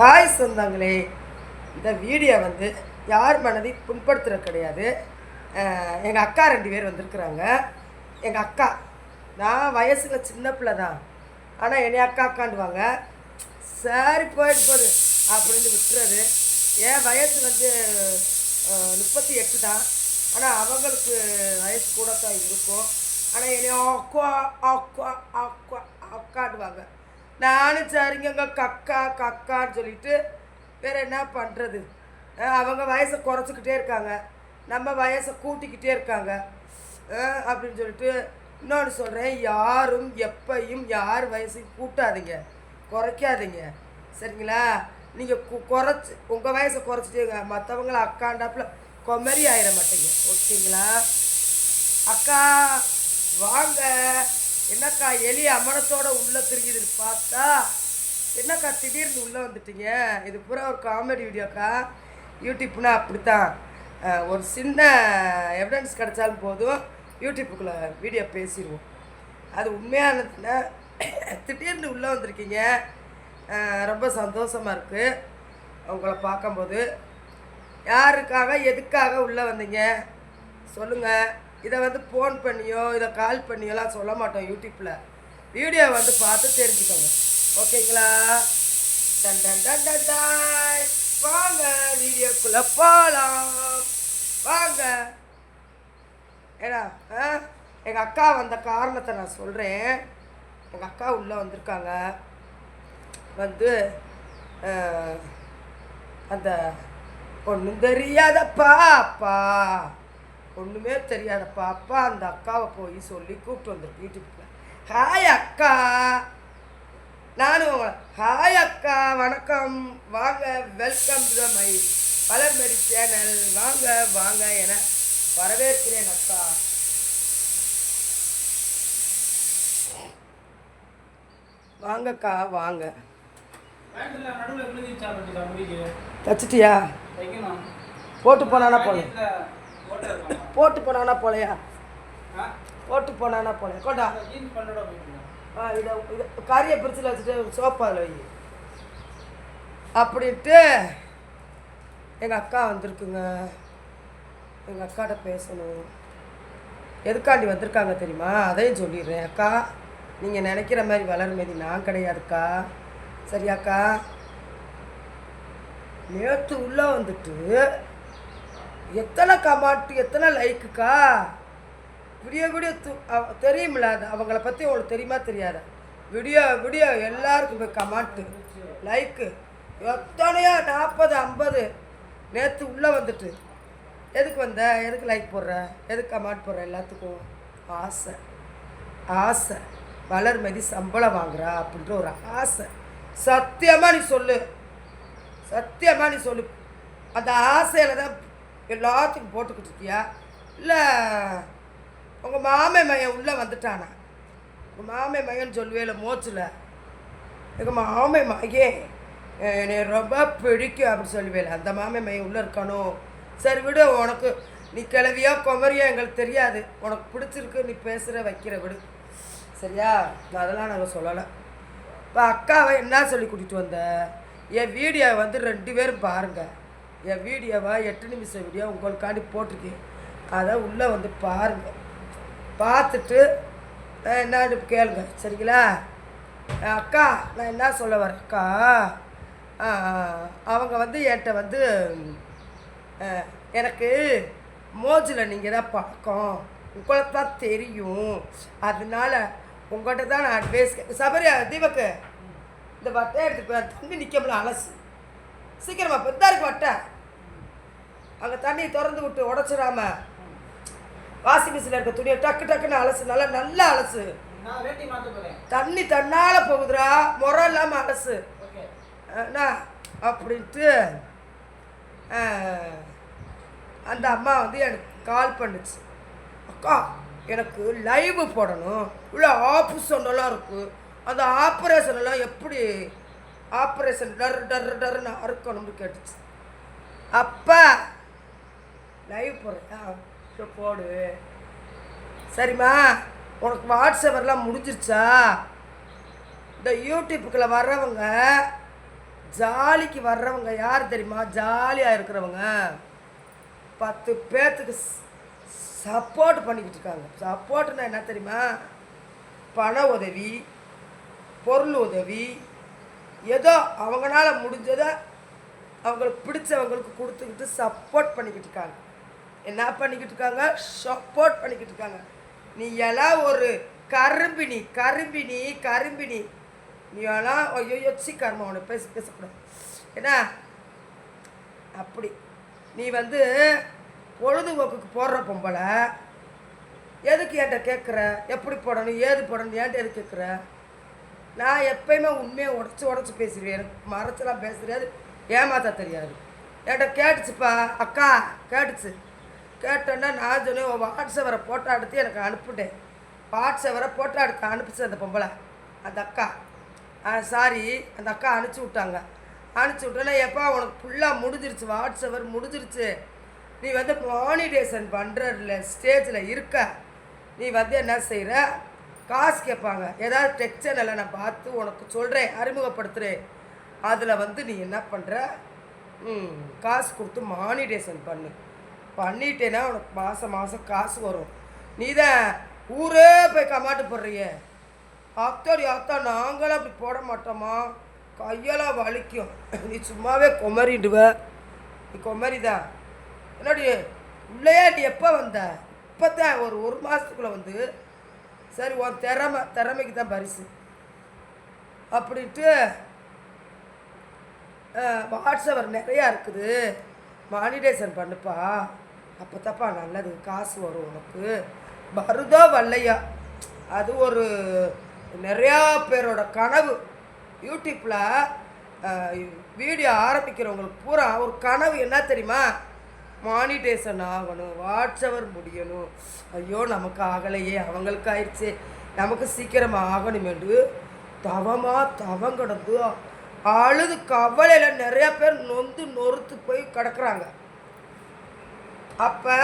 Hi சொந்தங்களே, இந்த video வந்து யார் மனதை புண்படுத்துகிற கிடையாது. எங்கள் அக்கா 2 பேர் வந்திருக்குறாங்க. எங்கள் அக்கா, நான் வயசில் சின்ன பிள்ளை தான், ஆனால் என்னை அக்கா அக்காண்டுவாங்க. சரி போயிட்டு போகுது அப்படின்னு விட்டுறது. என் வயசு வந்து 38 தான், ஆனால் அவங்களுக்கு வயசு கூட தான் இருக்கும். ஆனால் என்னை அக்கா அக்கா அக்கா அக்காண்டுவாங்க. நானும் சரிங்க கக்கா கக்கான்னு சொல்லிட்டு வேறு என்ன பண்ணுறது. அவங்க வயசை குறைச்சிக்கிட்டே இருக்காங்க, நம்ம வயசை கூட்டிக்கிட்டே இருக்காங்க அப்படின்னு சொல்லிட்டு. இன்னொன்று சொல்கிறேன், யாரும் எப்பையும் யார் வயசையும் கூட்டாதீங்க, குறைக்காதீங்க, சரிங்களா? நீங்கள் குறைச்சி உங்கள் வயசை குறைச்சிட்டீங்க, மற்றவங்கள அக்காண்டாப்புல கொமரி ஆயிட மாட்டீங்க, ஓகேங்களா? அக்கா வாங்க. என்னக்கா எலி அமனத்தோட உள்ளே தெரியுதுன்னு பார்த்தா என்னக்கா திடீர்னு உள்ளே வந்துட்டீங்க? இது பூரா ஒரு காமெடி வீடியோக்கா. யூடியூப்னா அப்படித்தான், ஒரு சின்ன எவிடன்ஸ் கிடச்சாலும் போதும் யூடியூப்புக்குள்ளே வீடியோ பேசிடுவோம். அது உண்மையானதுன்னா திடீர்னு உள்ளே வந்திருக்கீங்க, ரொம்ப சந்தோஷமாக இருக்குது உங்களை பார்க்கும்போது. யாருக்காக எதுக்காக உள்ளே வந்தீங்க சொல்லுங்கள். இதை வந்து ஃபோன் பண்ணியோ இதை கால் பண்ணியோலாம் சொல்ல மாட்டோம். யூடியூப்பில் வீடியோ வந்து பார்த்து தெரிஞ்சுக்கோங்க, ஓகேங்களா? டன் டன் டன் டன் டாய். வாங்க வீடியோக்குள்ளே போகலாம், வாங்க. ஏன்னா எங்கள் அக்கா வந்த காரணத்தை நான் சொல்கிறேன். எங்கள் அக்கா உள்ளே வந்திருக்காங்க. வந்து அந்த ஒன்றும் தெரியாத பாப்பா, ஒன்றுமே தெரியாத பாப்பா அந்த அக்காவை போய் சொல்லி கூப்பிட்டு வந்துருக்கு யூடியூப்பில். ஹாய் அக்கா, நானும் ஹாய் அக்கா வணக்கம் வாங்க, welcome to my Valarmathi channel, வாங்க வாங்க என வரவேற்கிறேன் அக்கா. வாங்கக்கா வாங்க. தச்சிட்டியா? போட்டு போனானா போல, போட்டு போனானா போலையா, போட்டு போனானா போலையா? கொண்டா இதை காரியை பிரிச்சில் வச்சுட்டு சோப்பா அதில் வை அப்படின்ட்டு. எங்கள் அக்கா வந்திருக்குங்க, எங்கள் அக்காட்ட பேசணும். எதுக்காண்டி வந்திருக்காங்க தெரியுமா? அதையும் சொல்லிடுறேன். அக்கா, நீங்கள் நினைக்கிற மாதிரி வளர்மதி நான் கிடையாதுக்கா, சரியாக்கா? நேற்று உள்ளே வந்துட்டு எத்தனை கமாட்டு எத்தனை லைக்குக்கா, வீடியோ வீடியோ தெரியுமில்ல, அது அவங்கள பற்றி உங்களுக்கு தெரியுமா தெரியாத? வீடியோ வீடியோ எல்லாருக்கும் போய் கமாட்டு லைக்கு எத்தனையோ 40 50. நேற்று உள்ளே வந்துட்டு எதுக்கு வந்த, எதுக்கு லைக் போடுற, எதுக்கு கமாண்ட் போடுற? எல்லாத்துக்கும் ஆசை, ஆசை. வளர்மதி சம்பளம் வாங்குறா அப்படின்ற ஒரு ஆசை. சத்தியமாக நீ சொல்லு, சத்தியமாக நீ சொல்லு, அந்த ஆசையில் தான் எல்லாத்துக்கும் போட்டுக்கிட்டு இருக்கியா, இல்லை உங்கள் மாமே மையன் உள்ளே வந்துட்டானா? உங்கள் மாமே மையன்னு சொல்லுவேல மோச்சில், எங்கள் மாமே மையன் என்னை ரொம்ப பிடிக்கும் அப்படின்னு சொல்லுவேல, அந்த மாமே மையன் உள்ளே இருக்கானோ? சரி விடு, உனக்கு நீ கிளவியா குமரியா எங்களுக்கு தெரியாது, உனக்கு பிடிச்சிருக்கு நீ பேசுகிற வைக்கிற விடு, சரியா? அதெல்லாம் நாங்கள் சொல்லலை. இப்போ அக்காவை என்ன சொல்லி கூட்டிகிட்டு வந்த? என் வீடியோவை வந்து 2 பேரும் பாருங்கள். என் வீடியோவை 8 நிமிஷம் வீடியோ உங்களுக்காண்டி போட்டிருக்கேன், அதை உள்ளே வந்து பாருங்கள். பார்த்துட்டு என்னன்னு கேளுங்க, சரிங்களா? அக்கா, நான் என்ன சொல்ல வரேன் அக்கா, அவங்க வந்து என்கிட்ட வந்து எனக்கு மோஜில் நீங்கள் தான் பழக்கம், உங்களை தான் தெரியும், அதனால உங்கள்கிட்ட தான் நான் அட்வைஸ். சபரியா தீபக்கு, இந்த வட்டை எடுத்து தண்ணி நிற்கல அலசு சீக்கிரமா, பெருந்தா இருக்கு வட்டை, அங்கே தண்ணி திறந்து விட்டு உடச்சிடாம வாஷிங் மிஷினில் இருக்க துணியை டக்கு டக்குன்னு அலசு, நல்லா நல்லா அலசு. தண்ணி தன்னால் போகுதுரா, முறை இல்லாமல் அலசு என்ன அப்படின்ட்டு. அந்த அம்மா வந்து எனக்கு கால் பண்ணுச்சு, அக்கா எனக்கு லைவ் போடணும், உள்ள ஆப்ரேஷன்லாம் இருக்குது, அந்த ஆப்ரேஷன்லாம் எப்படி ஆப்ரேஷன் டர்ன்னு அறுக்கணும்னு கேட்டுச்சு. அப்பா லைவ் போடுறியா, போடு. சரிம்மா, உனக்கு வாட்ஸ்அப்லாம் முடிஞ்சிருச்சா? இந்த யூடியூப்புக்குள்ளே வர்றவங்க ஜாலிக்கு வர்றவங்க யார் தெரியுமா? ஜாலியாக இருக்கிறவங்க 10 பேர்த்துக்கு சப்போர்ட் பண்ணிக்கிட்டு இருக்காங்க. சப்போர்ட்டுன்னா என்ன தெரியுமா? பண உதவி, பொருள் உதவி, ஏதோ அவங்களால முடிஞ்சதை அவங்களுக்கு பிடிச்சவங்களுக்கு கொடுத்துக்கிட்டு சப்போர்ட் பண்ணிக்கிட்டு இருக்காங்க. என்ன பண்ணிக்கிட்டு இருக்காங்க? சப்போர்ட் பண்ணிக்கிட்டு இருக்காங்க. நீ எல்லாம் ஒரு கரும்பினி கரும்பினி கரும்பினி, நீ எல்லாம் ஐயோ கர்மம் அவனை பேசக்கூடாது. ஏன்னா அப்படி நீ வந்து பொழுதுபோக்குக்கு போடுற பொம்பளை எதுக்கு என்கிட்ட கேட்குற? எப்படி போடணும், ஏது போடணும், ஏன்ட்டு எது கேட்குற? நான் எப்பயுமே உண்மையை உடச்சி பேசிடுவேன். எனக்கு மறைச்சலாம் பேச தெரியாது, ஏமாத்த தெரியாது. என்கிட்ட கேட்டுச்சுப்பா அக்கா, கேட்டுச்சு. கேட்டோன்னா நான் சொன்னேன், வாட்ஸ்அவரை ஃபோட்டோ எடுத்து எனக்கு அனுப்பிட்டேன். வாட்ஸ்அவரை ஃபோட்டோ எடுத்து அனுப்பிச்சு அந்த பொம்பளை, அந்த அக்கா. சாரி, அந்த அக்கா அனுப்பிச்சி விட்டாங்க. அனுப்பிச்சி விட்டோன்னா, எப்போ உனக்கு ஃபுல்லாக முடிஞ்சிருச்சு, வாட்ஸ்அவர் முடிஞ்சிருச்சு, நீ வந்து மானிடேஷன் பண்ணுறதுல ஸ்டேஜில் இருக்க, நீ வந்து என்ன செய்கிற? காசு கேட்பாங்க. ஏதாவது டெக் சேனலை நான் பார்த்து உனக்கு சொல்கிறேன், அறிமுகப்படுத்துகிறேன். அதில் வந்து நீ என்ன பண்ணுற? காசு கொடுத்து மானிடேஷன் பண்ணிட்டேன்னா உனக்கு மாதம் மாதம் காசு வரும். நீ தான் ஊரே போய் கமாட்டு போடுறிய. அத்தோடி அத்தா, நாங்களும் அப்படி போட மாட்டோமா? கையெல்லாம் வலிக்கும். நீ சும்மாவே குமரிடுவ. நீ குமரி தான். என்னடி உள்ளேயே நீ எப்போ வந்த? இப்போ தான் ஒரு மாதத்துக்குள்ளே வந்து. சரி, உன் திறமைக்கு தான் பரிசு அப்படின்ட்டு வாட்ஸ்அவர் நிறையா இருக்குது, மானிடேஷன் பண்ணுப்பா, அப்போ தப்பா நல்லது, காசு வரும் உனக்கு. வருதோ வரலையா, அது ஒரு நிறையா பேரோட கனவு. யூடியூப்பில் வீடியோ ஆரம்பிக்கிறவங்களுக்கு பூரா ஒரு கனவு என்ன தெரியுமா? மானிடேஷன் ஆகணும், வாட்ஸ்அவர் முடியணும். ஐயோ நமக்கு ஆகலையே, அவங்களுக்கு ஆயிடுச்சு, நமக்கு சீக்கிரமாக ஆகணுமேண்டு தவம் கிடந்து அழுது கவலையில் நிறையா பேர் நொறுத்து போய் கிடக்குறாங்க. அப்போ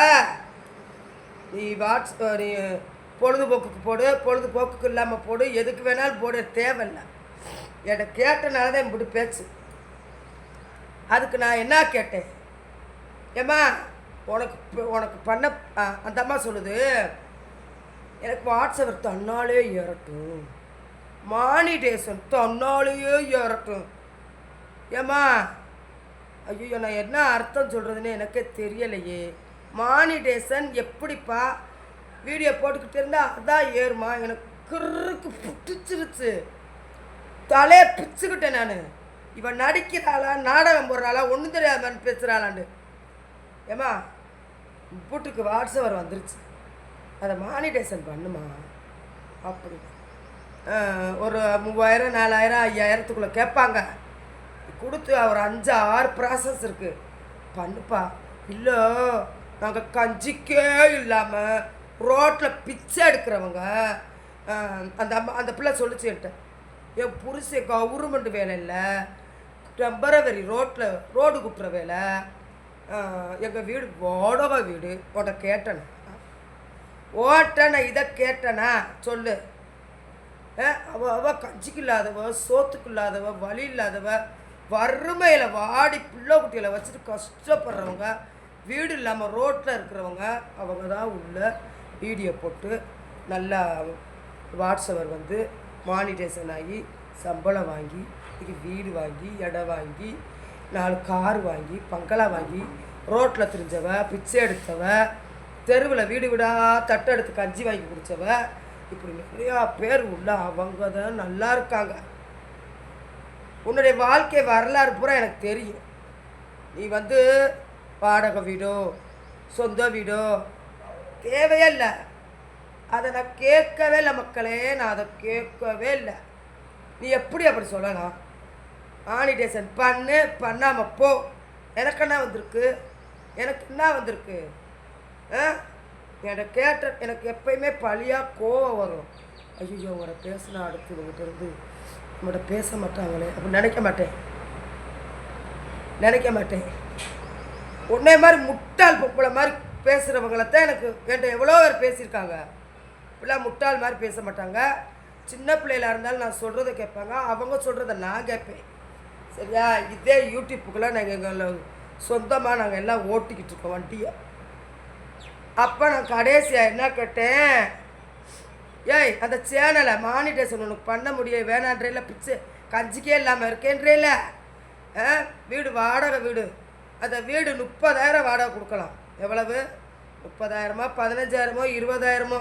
நீ நீ பொழுதுபோக்குக்கு போடு, பொழுதுபோக்குக்கு இல்லாமல் போடு, எதுக்கு வேணாலும் போடு, தேவையில்லை. என்கிட்ட கேட்டனால தான் இப்படி பேச்சு. அதுக்கு நான் என்ன கேட்டேன்? ஏம்மா உனக்கு பண்ண அந்த அம்மா சொல்லுது, எனக்கு வாட்ஸ்அப் தன்னாலே ஏறட்டும், மானிடேஷன் தன்னாலேயே ஏறட்டும். ஏம்மா ஐயோ, நான் என்ன அர்த்தம் சொல்கிறதுன்னு எனக்கே தெரியலையே. மானிடேஷன் எப்படிப்பா? வீடியோ போட்டுக்கிட்டு இருந்தால் அதான் ஏறுமா? எனக்கு கிறுக்கு பிடிச்சிருச்சு, தலையை பிச்சுக்கிட்டேன் நான். இவன் நடிக்கிறாளா, நாடகம் போடுறாளா, ஒன்றும் தெரியாத மாதிரி பேசுகிறாளான்னு. ஏம்மா வீட்டுக்கு வாட்ஸ்அவர் வந்துருச்சு, அதை மானிடேஷன் பண்ணுமா அப்படி. ஒரு 3000 4000 5000 கேட்பாங்க. கொடுத்து ஒரு 5-6 ப்ராசஸ் இருக்குது, பண்ணுப்பா. இல்லை, நாங்கள் கஞ்சிக்கே இல்லாமல் ரோட்டில் பிச்சை எடுக்கிறவங்க. அந்த பிள்ளை சொல்லிச்சு என்கிட்ட, என் புருஷன் கவர்மெண்ட் வேலை இல்லை, டெம்பரவரி ரோடு குட்டுற வேலை, எங்கள் வீடு வாடகை வீடு. உன்னை கேட்டேன் இதை கேட்டேனா சொல்லு. அவள் கஞ்சிக்கு இல்லாதவ, சோத்துக்கு இல்லாதவ, வழி இல்லாதவ, வறுமையில் வாடி பிள்ளை குட்டிகளை வச்சுட்டு கஷ்டப்படுறவங்க, வீடு இல்லாமல் ரோட்டில் இருக்கிறவங்க, அவங்க தான் உள்ள வீடியோ போட்டு நல்லா வாட்ஸ்அவர் வந்து மானிடேஷன் ஆகி சம்பளம் வாங்கி, வீடு வாங்கி, இடம் வாங்கி, 4 கார் வாங்கி, பங்களா வாங்கி, ரோட்டில் திரிஞ்சவ, பிச்சை எடுத்தவ, தெருவில் வீடு வீடாக தட்டை எடுத்து கஞ்சி வாங்கி குடித்தவ, இப்படி நிறையா பேர் உள்ள அவங்க தான் நல்லா இருக்காங்க. உன்னுடைய வாழ்க்கை வரலாறு பூரா எனக்கு தெரியும். நீ வந்து வாடகை வீடோ சொந்த வீடோ தேவையே இல்லை. அதை நான் கேட்கவே இல்லை மக்களே, நான் அதை கேட்கவே இல்லை. நீ எப்படி அப்படி சொல்லலாம்? மானிடேஷன் பண்ணாமல் போ. எனக்கு என்ன வந்திருக்கு? என்கிட்ட கேட்ட எனக்கு எப்பயுமே பழியாக கோவம் வரும். ஐயோ, அவரை பேசினா அடுத்து இவங்ககிட்ட இருந்து நம்மகிட்ட பேச மாட்டாங்களே அப்படி நினைக்க மாட்டேன். உன்னை மாதிரி முட்டாள் பொம்பளை மாதிரி பேசுகிறவங்களத்தான் என்கிட்ட எவ்வளோ பேர் பேசியிருக்காங்க. இப்படிலாம் முட்டாள் மாதிரி பேச மாட்டாங்க. சின்ன பிள்ளையில இருந்தாலும் நான் சொல்கிறத கேட்பாங்க, அவங்க சொல்கிறத நான் கேட்பேன். சரியா? இதே யூடியூப்புக்குள்ளே நாங்கள் எங்களை சொந்தமாக நாங்கள் எல்லாம் ஓட்டிக்கிட்டு இருக்கோம் வண்டியை. அப்போ நான் கடைசியாக என்ன கேட்டேன், ஏய் அந்த சேனலை மானிட்டேஷன் உனக்கு பண்ண முடியல வேணான்றேல, பிச்சு கஞ்சிக்கே இல்லாமல் இருக்கேன்றேல, வீடு வாடகை வீடு, அந்த வீடு 30,000 வாடகை கொடுக்கலாம். எவ்வளவு? 30,000மோ 15,000மோ 20,000மோ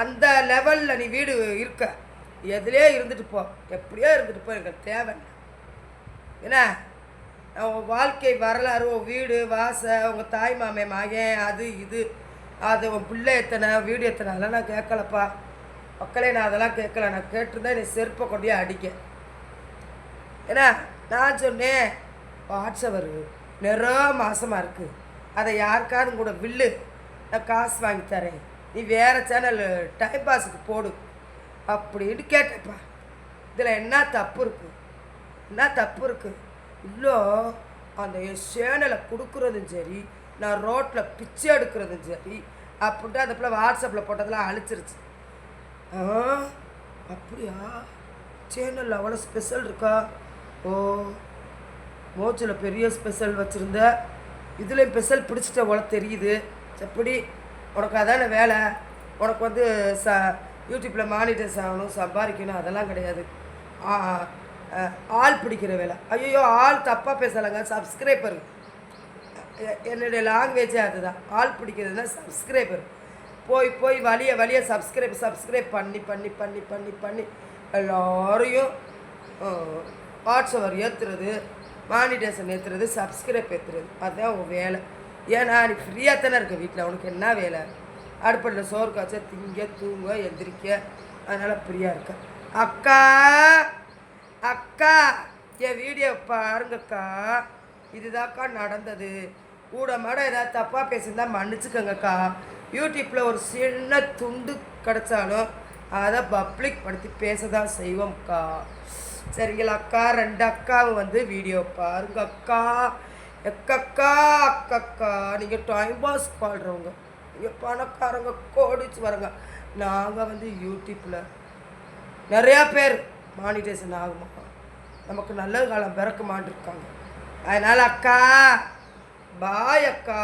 அந்த லெவலில் நீ வீடு இருக்க, எதுலேயே இருந்துட்டு போ, எப்படியோ இருந்துட்டு போ, எனக்கு தேவை என்ன. உன் வாழ்க்கை வரலாறு, உன் வீடு வாசை, உங்கள் தாய் மாமே மகன், அது இது, அது உன் பிள்ளை எத்தனை, வீடு எத்தனை, அதெல்லாம் நான் கேட்கலப்பா மக்களே. நான் அதெல்லாம் கேட்கல. நான் கேட்டிருந்தா நீ செருப்பை கொண்டே அடிக்க. ஏன்னா நான் சொன்னேன், வாட்ஸ்அவர் மாதமாக இருக்குது, அதை யாருக்காவது கூட வில்லு, நான் காசு வாங்கி தரேன், நீ வேறு சேனல் டைம் பாஸுக்கு போடு அப்படின்னு கேட்டப்பா. இதில் என்ன தப்பு இருக்குது? என்ன தப்பு இருக்குது? இல்லை, அந்த சேனலை கொடுக்குறதும் சரி, நான் ரோட்டில் பிச்சை எடுக்கிறதும் சரி அப்படின்ட்டு அந்த பிள்ளை வாட்ஸ்அப்பில் போட்டதெல்லாம் அழிச்சிருச்சு. அப்படியா? சேனலில் அவ்வளோ ஸ்பெஷல் இருக்கா? ஓ, மோச்சில் பெரிய ஸ்பெஷல் வச்சுருந்த, இதுலேயும் ஸ்பெஷல் பிடிச்சிட்ட போல தெரியுது. எப்படி உனக்கு அதான வேலை? உனக்கு வந்து யூடியூப்பில் மானிட்டர்ஸ் ஆகணும், சம்பாதிக்கணும், அதெல்லாம் கிடையாது. ஆள் பிடிக்கிற வேலை. ஐயோ, ஆள் தப்பாக பேசலைங்க, சப்ஸ்கிரைபர். என்னுடைய லாங்குவேஜே அதுதான். ஆள் பிடிக்கிறதுனா சப்ஸ்கிரைபர். போய் போய் வழியை சப்ஸ்கிரைப் பண்ணி பண்ணி பண்ணி பண்ணி பண்ணி எல்லோரையும் வாட்ஸ்அவர் ஏற்றுறது, மானிட்டேஷன் ஏற்றுறது, சப்ஸ்கிரைப் ஏற்றுறது, அதுதான் உங்கள் வேலை. ஏன்னா நீ ஃப்ரீயாக தானே இருக்க வீட்டில், உனக்கு என்ன வேலை? அடுப்படியில் சோறு காய்ச்சா திங்க தூங்க எந்திரிக்க, அதனால் ஃப்ரீயாக இருக்க. அக்கா அக்கா என் வீடியோ பாருங்கக்கா, இதுதாக்கா நடந்தது. கூட மாட ஏதாவது தப்பாக பேசியிருந்தா மன்னிச்சுக்கோங்கக்கா. யூடியூப்பில் ஒரு சின்ன துண்டு கிடச்சாலும் அதை பப்ளிக் படுத்தி பேச தான் செய்வோம்க்கா. சரிங்களா அக்கா? 2 அக்காவும் வந்து வீடியோ பாருங்க அக்கா. எக்கக்கா அக்கக்கா, நீங்கள் டைம் பாஸ் பாடுறவங்க, நீங்கள் பணக்காரங்க, கோடிச்சு வரங்க. நாங்கள் வந்து யூடியூப்பில் நிறையா பேர் மானிட்டேஷன் ஆகுமா, நமக்கு நல்ல காலம் பிறக்க மாட்டிருக்காங்க. அதனால் அக்கா பாய் அக்கா.